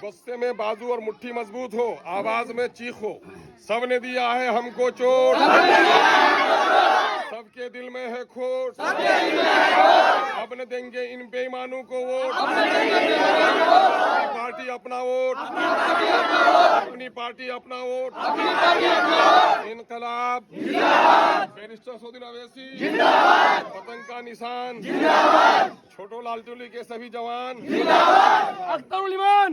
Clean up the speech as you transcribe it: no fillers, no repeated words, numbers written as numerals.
गुस्से में बाजू और मुट्ठी मजबूत हो, आवाज में चीख हो। सबने दिया है हमको चोट, सबके दिल में है खोट, अब न देंगे इन बेईमानों को वोट। अपनी पार्टी अपना वोट, अपनी पार्टी अपना वोट। इनकलाब बैरिस्टर सऊदीन अवैसी, पतंग का निशान, छोटो लाल टोली के सभी जवान, अख्तरुल ईमान।